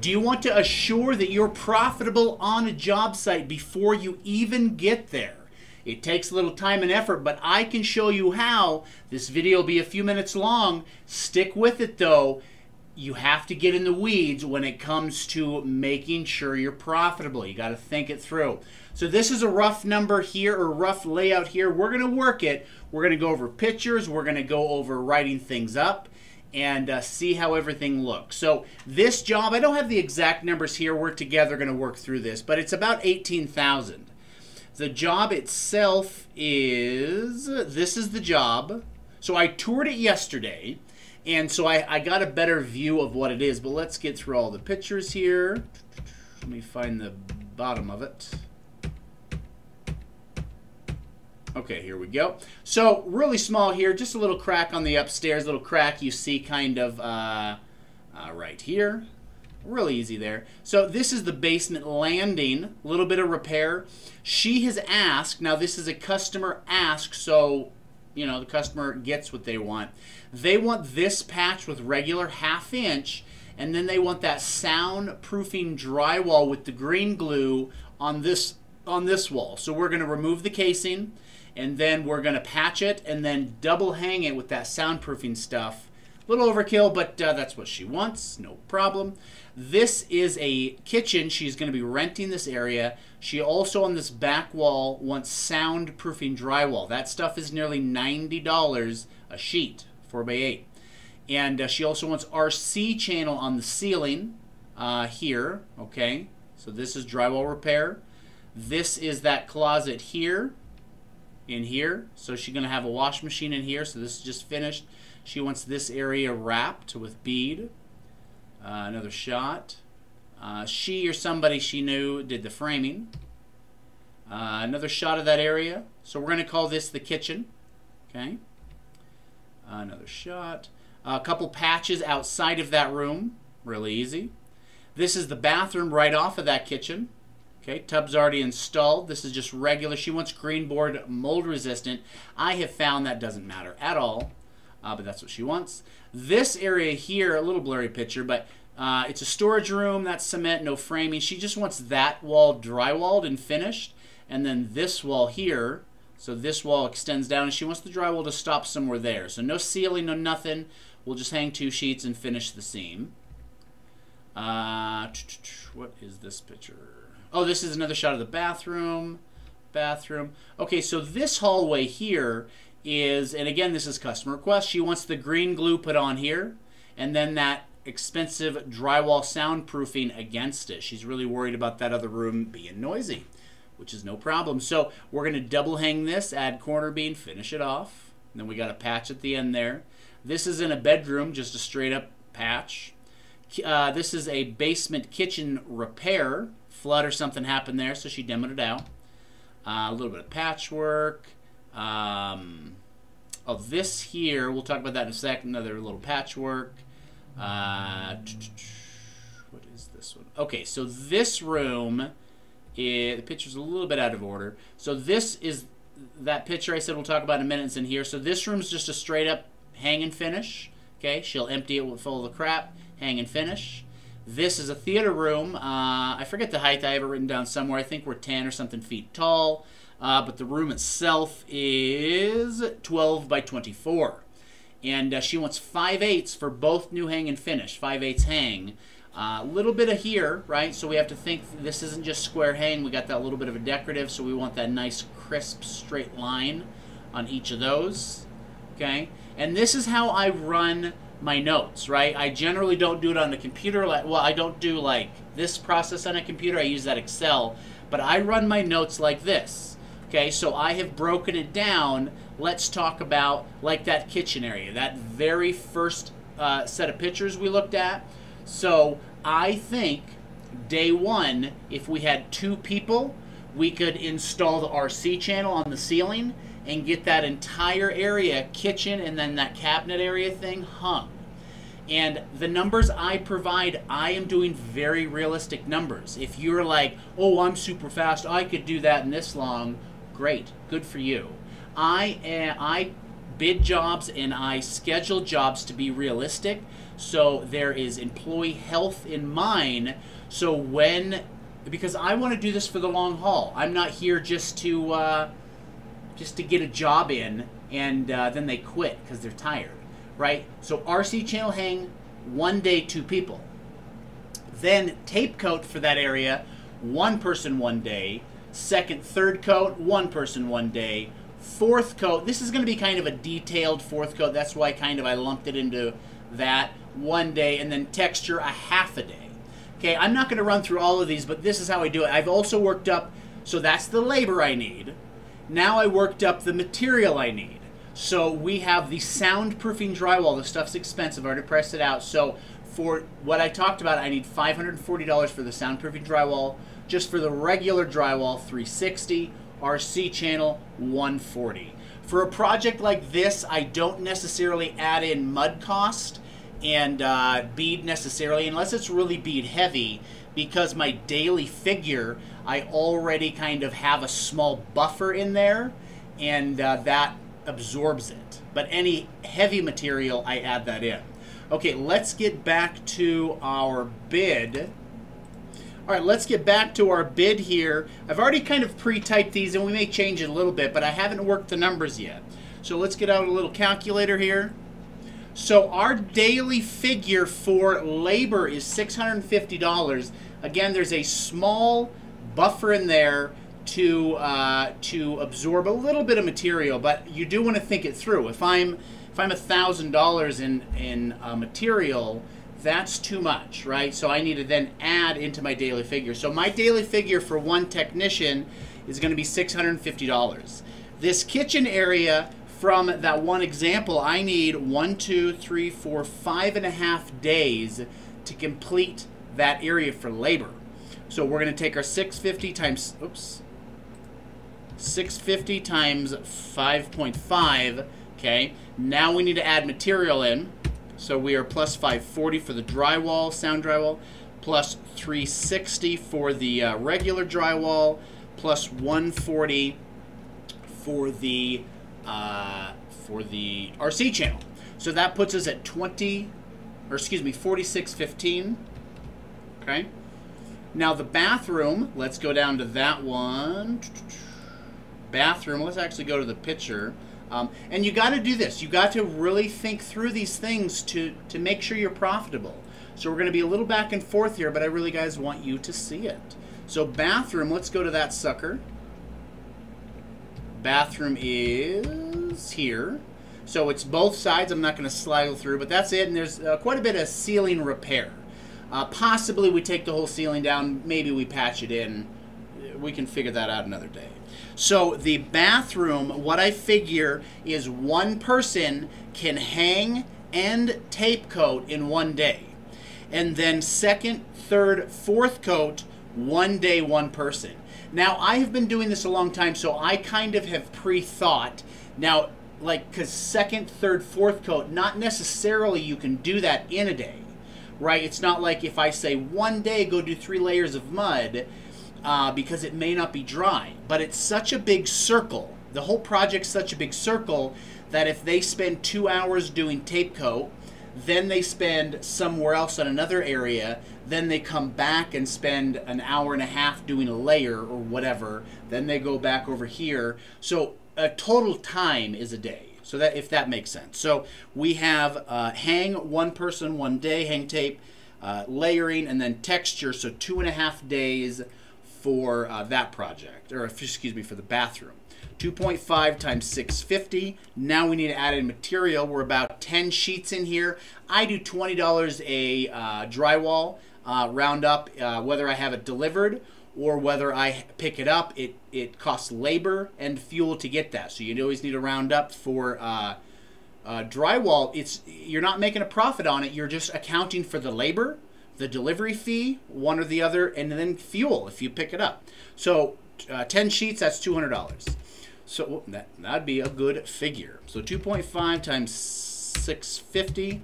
Do you want to assure that you're profitable on a job site before you even get there? It takes a little time and effort, but I can show you how. This video will be a few minutes long. Stick with it though. You have to get in the weeds when it comes to making sure you're profitable. You got to think it through. So this is a rough number here, or rough layout here. We're going to work it. We're going to go over pictures. We're going to go over writing things up and see how everything looks. So this job, I don't have the exact numbers here. We're together going to work through this, but it's about $18,000. The job itself is, this is the job. So I toured it yesterday, and so I got a better view of what it is, but let's get through all the pictures here. Let me find the bottom of it. Okay, here we go. So really small here, just a little crack on the upstairs, little crack you see kind of right here. Really easy there. So this is the basement landing, a little bit of repair. She has asked, now this is a customer ask, so you know the customer gets what they want. They want this patch with regular 1/2 inch, and then they want that soundproofing drywall with the green glue on this wall. So we're going to remove the casing, and then we're going to patch it and then double hang it with that soundproofing stuff. A little overkill, but that's what she wants, no problem. This is a kitchen. She's going to be renting this area. She also, on this back wall, wants soundproofing drywall. That stuff is nearly $90 a sheet, 4x8. And she also wants RC channel on the ceiling here, okay? So this is drywall repair. This is that closet here, in here. So she's going to have a wash machine in here, so this is just finished. She wants this area wrapped with bead. Another shot. She or somebody she knew did the framing. Another shot of that area. So we're going to call this the kitchen. Okay. Another shot. A couple patches outside of that room. Really easy. This is the bathroom right off of that kitchen. Okay, tub's already installed. This is just regular. She wants green board, mold resistant. I have found that doesn't matter at all. But that's what she wants. This area here, a little blurry picture, but it's a storage room. That's cement, no framing. She just wants that wall drywalled and finished. And then this wall here, so this wall extends down, and she wants the drywall to stop somewhere there. So no ceiling, no nothing. We'll just hang 2 sheets and finish the seam. What is this picture? Oh, this is another shot of the bathroom. Okay, so this hallway here is, and again, this is customer request. She wants the green glue put on here, and then that expensive drywall soundproofing against it. She's really worried about that other room being noisy, which is no problem. So we're going to double hang this, add corner beam, finish it off. And then we got a patch at the end there. This is in a bedroom, just a straight up patch. This is a basement kitchen repair. Flood or something happened there, so she demoed it out. A little bit of patchwork. Oh, this here, we'll talk about that in a second. Another little patchwork. What is this one? Okay, so this room, the picture's a little bit out of order. So this is that picture I said we'll talk about in a minute. It's in here. So this room's just a straight up hang and finish. Okay, she'll empty it full of the crap, hang and finish. This is a theater room. I forget the height. I have it written down somewhere. I think we're 10 or something feet tall. But the room itself is 12 by 24. And she wants 5/8 for both new hang and finish. 5/8 hang. A little bit of here, right? So we have to think this isn't just square hang. We got that little bit of a decorative, so we want that nice crisp straight line on each of those. Okay? And this is how I run my notes, right? I generally don't do it on the computer. Well, I don't do like this process on a computer. I use that Excel. But I run my notes like this. Okay, so I have broken it down. Let's talk about like that kitchen area, that very first set of pictures we looked at. So I think day one, if we had 2 people, we could install the RC channel on the ceiling and get that entire area, kitchen and then that cabinet area thing hung. And the numbers I provide, I am doing very realistic numbers. If you're like, oh, I'm super fast, I could do that in this long, great, good for you. I bid jobs and I schedule jobs to be realistic. So there is employee health in mind. So because I want to do this for the long haul. I'm not here just to get a job in and then they quit because they're tired, right? So RC channel hang, 1 day, 2 people. Then tape coat for that area, 1 person 1 day. Second, third coat, 1 person 1 day. Fourth coat, this is going to be kind of a detailed fourth coat. That's why I lumped it into that, 1 day. And then texture, a half a day. Okay, I'm not going to run through all of these, but this is how I do it. I've also worked up, so that's the labor I need. Now I worked up the material I need. So we have the soundproofing drywall. The stuff's expensive. I already priced it out. So for what I talked about, I need $540 for the soundproofing drywall. Just for the regular drywall, $360. RC channel, $140. For a project like this, I don't necessarily add in mud cost and bead necessarily, unless it's really bead heavy, because my daily figure, I already kind of have a small buffer in there, and that absorbs it. But any heavy material, I add that in. Okay, let's get back to our bid. All right, let's get back to our bid here. I've already kind of pre-typed these, and we may change it a little bit, but I haven't worked the numbers yet. So let's get out a little calculator here. So our daily figure for labor is $650. Again, there's a small buffer in there to absorb a little bit of material, but you do want to think it through. If I'm $1,000 in material, that's too much, right? So I need to then add into my daily figure. So my daily figure for 1 technician is going to be $650. This kitchen area, from that one example, I need 1, 2, 3, 4, 5.5 days to complete that area for labor. So we're going to take our 650 times, 650 times 5.5, okay? Now we need to add material in. So we are plus 540 for the drywall, sound drywall, plus 360 for the regular drywall, plus 140 for the RC channel. So that puts us at 4615. Okay. Now the bathroom, let's go down to that one. Bathroom, let's actually go to the picture. And you got to do this. You got to really think through these things to make sure you're profitable. So we're going to be a little back and forth here, but I really, guys, want you to see it. So bathroom, let's go to that sucker. Bathroom is here. So it's both sides. I'm not going to slide through, but that's it. And there's quite a bit of ceiling repair. Possibly we take the whole ceiling down. Maybe we patch it in. We can figure that out another day. So the bathroom, what I figure is 1 person can hang and tape coat in 1 day. And then second, third, fourth coat, 1 day, 1 person. Now, I have been doing this a long time, so I kind of have pre-thought. Now, like, because second, third, fourth coat, not necessarily you can do that in a day, right? It's not like if I say 1 day, go do 3 layers of mud, because it may not be dry. But it's such a big circle. The whole project's such a big circle that if they spend 2 hours doing tape coat, then they spend somewhere else on another area, then they come back and spend an hour and a half doing a layer or whatever, then they go back over here. So a total time is a day. So that, if that makes sense. So we have hang 1 person 1 day, hang tape, layering, and then texture. So 2.5 days for that project, or excuse me, for the bathroom. 2.5 times 650. Now we need to add in material. We're about 10 sheets in here. I do $20 a drywall, round up, whether I have it delivered or whether I pick it up. It costs labor and fuel to get that. So you always need to round up for drywall. You're not making a profit on it. You're just accounting for the labor, the delivery fee, one or the other, and then fuel if you pick it up. So 10 sheets, that's $200. So that'd be a good figure. So 2.5 times 650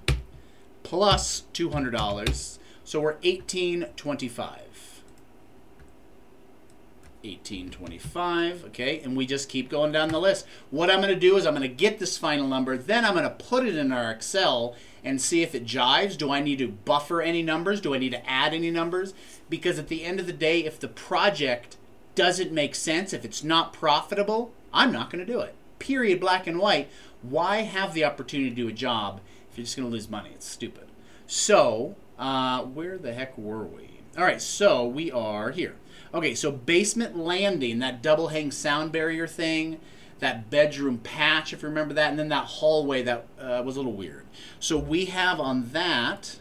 plus $200. So we're $18.25. 1825, okay, and we just keep going down the list. What I'm going to do is I'm going to get this final number, then I'm going to put it in our Excel and see if it jives. Do I need to buffer any numbers? Do I need to add any numbers? Because at the end of the day, if the project doesn't make sense, if it's not profitable, I'm not going to do it. Period, black and white. Why have the opportunity to do a job if you're just going to lose money? It's stupid. So, where the heck were we? All right, so we are here. Okay, so basement landing, that double hang sound barrier thing, that bedroom patch, if you remember that, and then that hallway that was a little weird. So we have on that,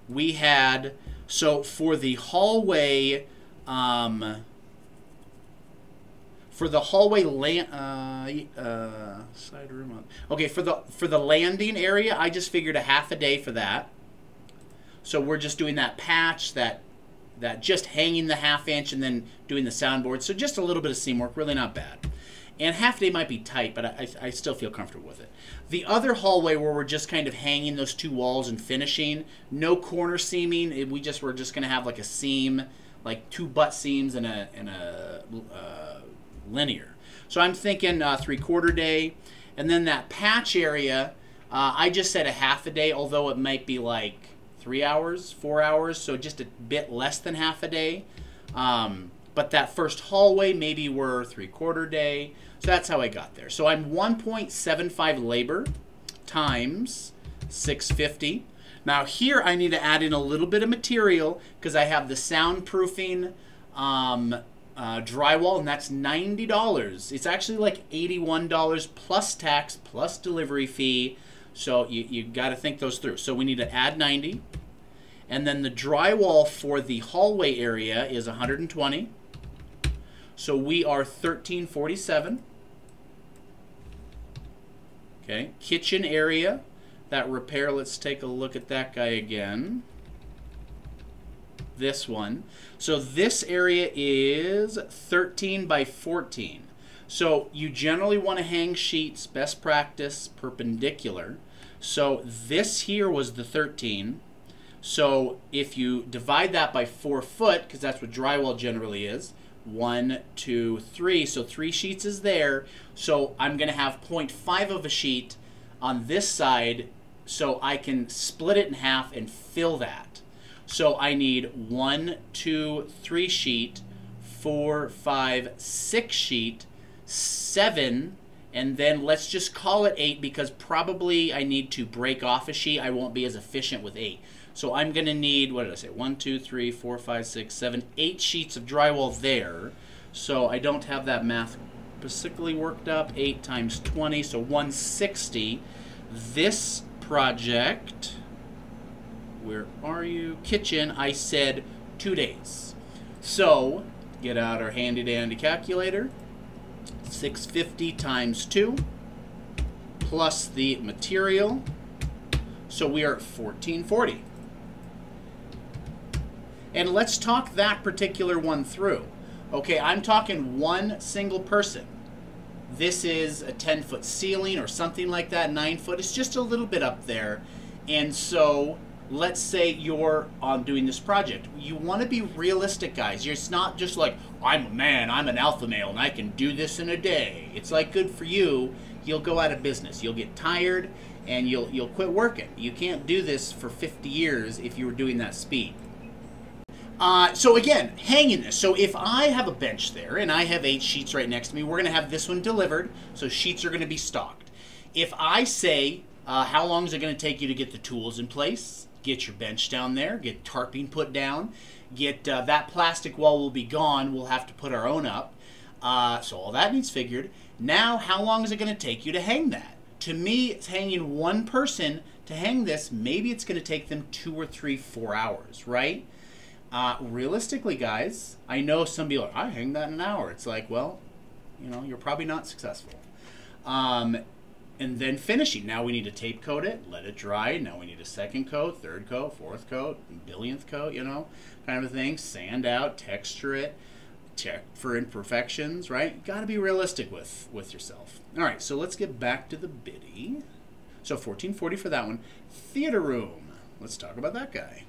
we had, so for the hallway, side room. Okay, for the landing area, I just figured a half a day for that. So we're just doing that patch, that just hanging the ½ and then doing the soundboard. So just a little bit of seam work, really not bad. And half a day might be tight, but I still feel comfortable with it. The other hallway where we're just kind of hanging those two walls and finishing, no corner seaming. We're just going to have like a seam, like 2 butt seams and a linear. So I'm thinking 3/4 day. And then that patch area, I just said a half a day, although it might be like 3 hours, 4 hours, so just a bit less than half a day. But that first hallway, maybe we're 3/4 day. So that's how I got there. So I'm 1.75 labor times 650. Now here I need to add in a little bit of material because I have the soundproofing drywall, and that's $90. It's actually like $81 plus tax plus delivery fee. So you got to think those through. So we need to add 90. And then the drywall for the hallway area is 120. So we are 1347. Okay, kitchen area, that repair, let's take a look at that guy again. This one. So this area is 13 by 14. So you generally want to hang sheets, best practice, perpendicular. So this here was the 13. So if you divide that by 4 foot, because that's what drywall generally is, 1, 2, 3. So 3 sheets is there. So I'm going to have 0.5 of a sheet on this side, so I can split it in half and fill that. So I need 1, 2, 3 sheet, 4, 5, 6 sheet, 7, and then let's just call it 8 because probably I need to break off a sheet. I won't be as efficient with 8. So I'm going to need, what did I say, 1, 2, 3, 4, 5, 6, 7, 8 sheets of drywall there. So I don't have that math specifically worked up. 8 times 20, so 160. This project, where are you? Kitchen, I said 2 days. So get out our handy dandy calculator. 650 times 2 plus the material. So we are at 1440. And let's talk that particular one through. Okay, I'm talking one single person. This is a 10-foot ceiling or something like that, 9 foot. It's just a little bit up there. And so let's say you're doing this project. You want to be realistic, guys. It's not just like, I'm a man, I'm an alpha male, and I can do this in a day. It's like, good for you. You'll go out of business. You'll get tired, and you'll quit working. You can't do this for 50 years if you were doing that speed. So again, hanging this. So if I have a bench there, and I have 8 sheets right next to me, we're going to have this one delivered, so sheets are going to be stocked. If I say, how long is it going to take you to get the tools in place, get your bench down there, get tarping put down, get that plastic wall will be gone, we'll have to put our own up. So all that needs figured. Now, how long is it going to take you to hang that? To me, it's hanging one person to hang this. Maybe it's going to take them 2 or 3, 4 hours, right? Realistically, guys, I know some people are, I hang that in an hour. It's like, well, you know, you're probably not successful. And then finishing. Now we need to tape coat it, let it dry. Now we need a 2nd coat, 3rd coat, 4th coat, 1,000,000th coat, you know, kind of a thing. Sand out, texture it, check for imperfections, right? You got to be realistic with yourself. All right, so let's get back to the biddy. So 1440 for that one. Theater room. Let's talk about that guy.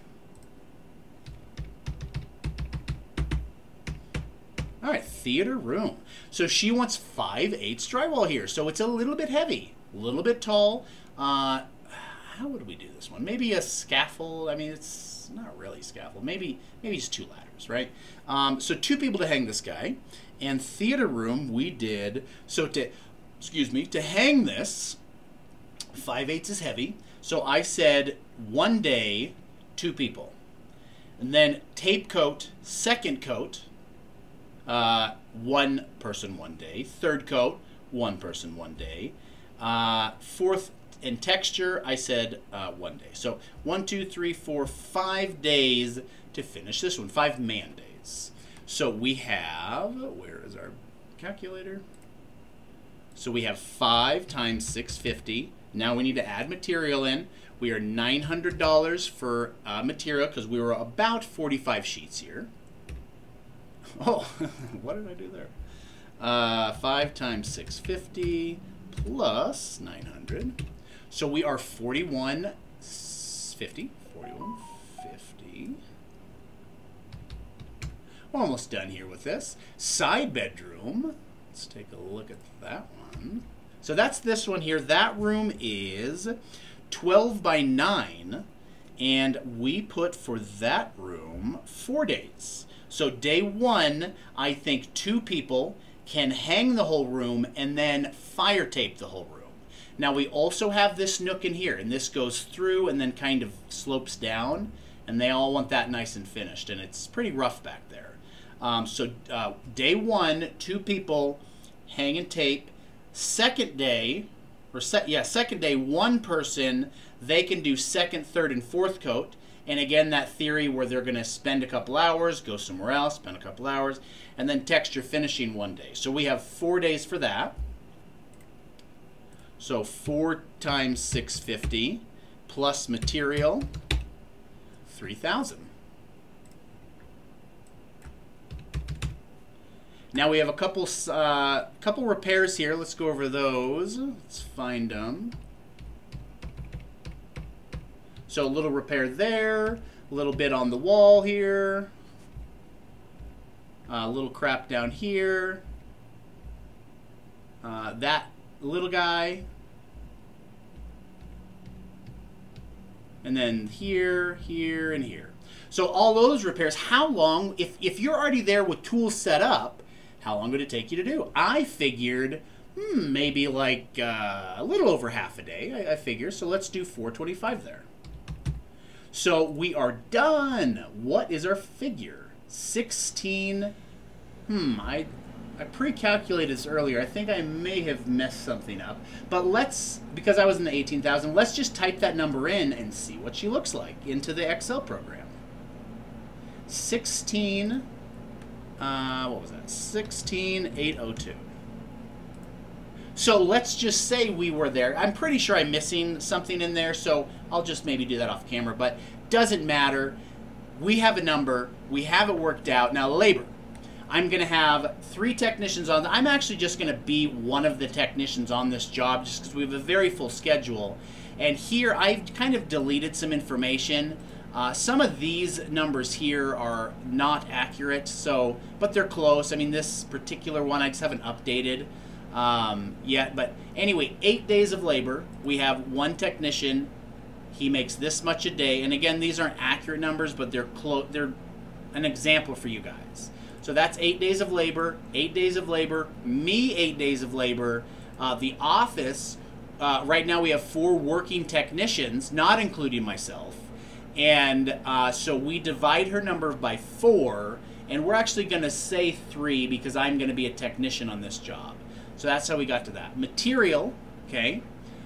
All right, theater room. So she wants 5/8 drywall here. So it's a little bit heavy, a little bit tall. How would we do this one? Maybe a scaffold. I mean, it's not really a scaffold. Maybe just 2 ladders, right? So 2 people to hang this guy. And theater room, we did, so to hang this, 5/8 is heavy. So I said 1 day, 2 people. And then tape coat, second coat, 1 person 1 day. Third coat, 1 person 1 day. Fourth, in texture, I said 1 day. So 1, 2, 3, 4, 5 days to finish this one. 5 man days. So we have, where is our calculator? So we have 5 times 650. Now we need to add material in. We are $900 for material because we were about 45 sheets here. Oh, what did I do there? 5 times 650 plus 900. So we are 4150. 4150. We're almost done here with this. Side bedroom. Let's take a look at that one. So that's this one here. That room is 12 by 9. And we put for that room 4 days. So day 1, I think 2 people can hang the whole room and then fire tape the whole room. Now we also have this nook in here, and this goes through and then kind of slopes down, and they all want that nice and finished, and it's pretty rough back there. Day 1, 2 people hang and tape. Second day, second day, 1 person, they can do second, third, and fourth coat. And again, that theory where they're going to spend a couple hours, go somewhere else, spend a couple hours, and then texture finishing 1 day. So we have 4 days for that. So 4 times 650 plus material, 3,000. Now we have a couple repairs here. Let's go over those. Let's find them. So a little repair there, a little bit on the wall here, a little crap down here, that little guy, and then here, here, and here. So all those repairs, how long, if you're already there with tools set up, how long would it take you to do? I figured, maybe like a little over half a day, I figure. So let's do 425 there. So we are done. What is our figure? 16. I pre-calculated this earlier. I think I may have messed something up. But let's, because I was in the 18,000, let's just type that number in and see what she looks like into the Excel program. 16, what was that? 16,802. So let's just say we were there. I'm pretty sure I'm missing something in there, so I'll just maybe do that off camera, but doesn't matter. We have a number. We have it worked out. Now, labor. I'm going to have 3 technicians on. I'm actually just going to be one of the technicians on this job just because we have a very full schedule. And here I've kind of deleted some information. Some of these numbers here are not accurate, so but they're close. I mean, this particular one I just haven't updated yet. But anyway, 8 days of labor. We have 1 technician. He makes this much a day. And again, these aren't accurate numbers, but they're an example for you guys. So that's 8 days of labor, 8 days of labor, me 8 days of labor. The office, right now we have 4 working technicians, not including myself. And so we divide her number by 4, and we're actually going to say 3 because I'm going to be a technician on this job. So that's how we got to that. Material, okay.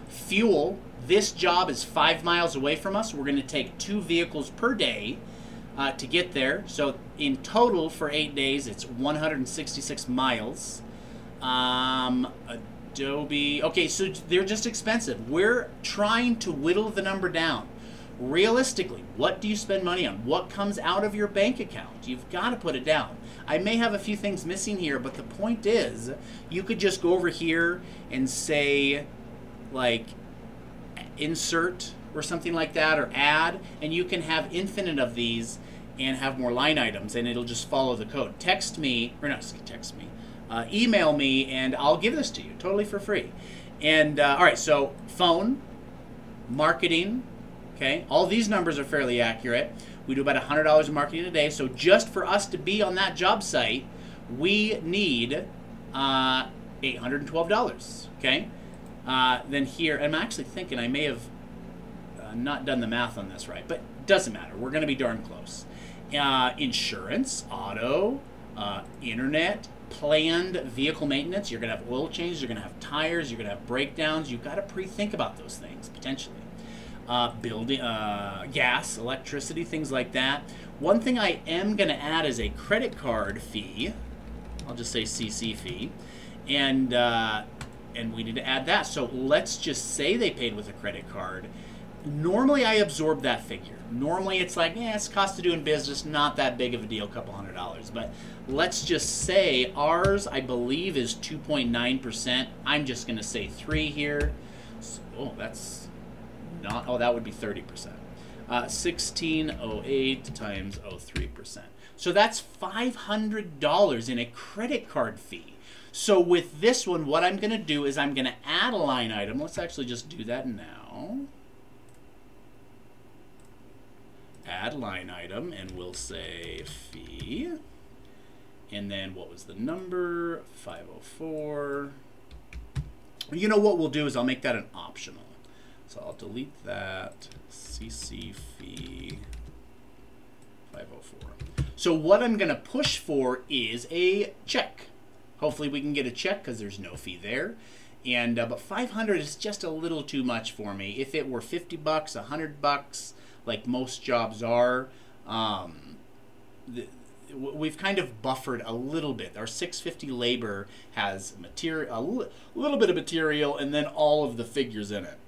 Fuel, this job is 5 miles away from us. We're going to take 2 vehicles per day to get there. So in total for 8 days, it's 166 miles. Adobe, okay, so they're just expensive. We're trying to whittle the number down. Realistically, what do you spend money on? What comes out of your bank account? You've got to put it down. I may have a few things missing here, but the point is, you could just go over here and say, like, insert or something like that, or add, and you can have infinite of these, and have more line items, and it'll just follow the code. Text me, or not text me, email me, and I'll give this to you totally for free. And all right, so phone, marketing, okay, all these numbers are fairly accurate. We do about $100 in marketing a day, so just for us to be on that job site, we need $812, okay? Then here, I'm actually thinking I may have not done the math on this right, but doesn't matter. We're going to be darn close. Insurance, auto, internet, planned vehicle maintenance. You're going to have oil changes. You're going to have tires. You're going to have breakdowns. You've got to pre-think about those things, potentially. Building, gas, electricity, things like that. One thing I am going to add is a credit card fee. I'll just say CC fee. And we need to add that. So let's just say they paid with a credit card. Normally I absorb that figure. Normally it's like, it's cost of doing business, not that big of a deal, couple $100. But let's just say ours, I believe, is 2.9%. I'm just going to say 3 here. So, that's not, that would be 30%. 1608 times 03%. So that's $500 in a credit card fee. So with this one, what I'm going to do is I'm going to add a line item. Let's actually just do that now. Add line item, and we'll say fee. And then what was the number? 504. You know what we'll do is I'll make that an optional. So I'll delete that. CC fee 504. So what I'm going to push for is a check. Hopefully we can get a check because there's no fee there. And but 500 is just a little too much for me. If it were 50 bucks, 100 bucks, like most jobs are, we've kind of buffered a little bit. Our 650 labor has material, a little bit of material, and then all of the figures in it.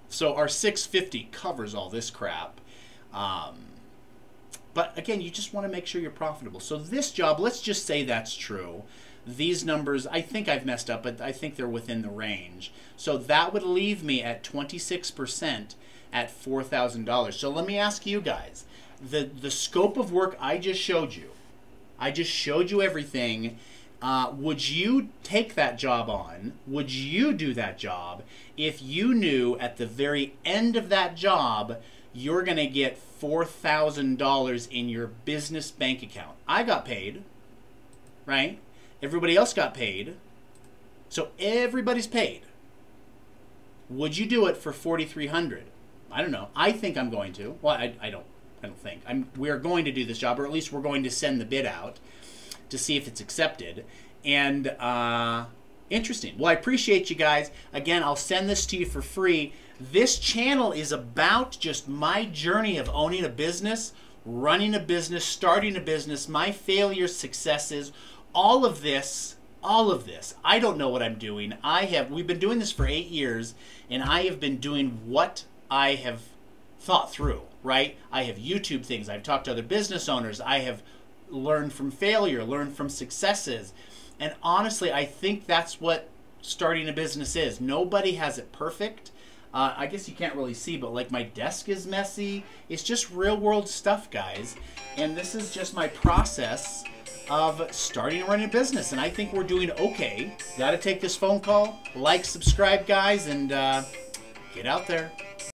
So our 650 covers all this crap. But again, you just want to make sure you're profitable. So this job, let's just say that's true. These numbers, I think I've messed up, but I think they're within the range. So that would leave me at 26% at $4,000. So let me ask you guys, the scope of work I just showed you, everything. Would you take that job on? Would you do that job if you knew at the very end of that job you're going to get $4,000 in your business bank account? I got paid, right? Everybody else got paid. So everybody's paid. Would you do it for $4,300? I don't know. I think I'm going to. Well, I don't think. We're going to do this job, or at least we're going to send the bid out to see if it's accepted. And interesting. Well, I appreciate you guys. Again, I'll send this to you for free. This channel is about just my journey of owning a business, running a business, starting a business, my failures, successes, all of this. I don't know what I'm doing. We've been doing this for 8 years, and I have been doing what I have thought through, right? I have YouTube things. I've talked to other business owners. I have learned from failure, learned from successes. And honestly, I think that's what starting a business is. Nobody has it perfect. I guess you can't really see, but like my desk is messy. It's just real world stuff, guys. And this is just my process of starting and running a business. And I think we're doing okay. Got to take this phone call. Like, subscribe, guys, and get out there.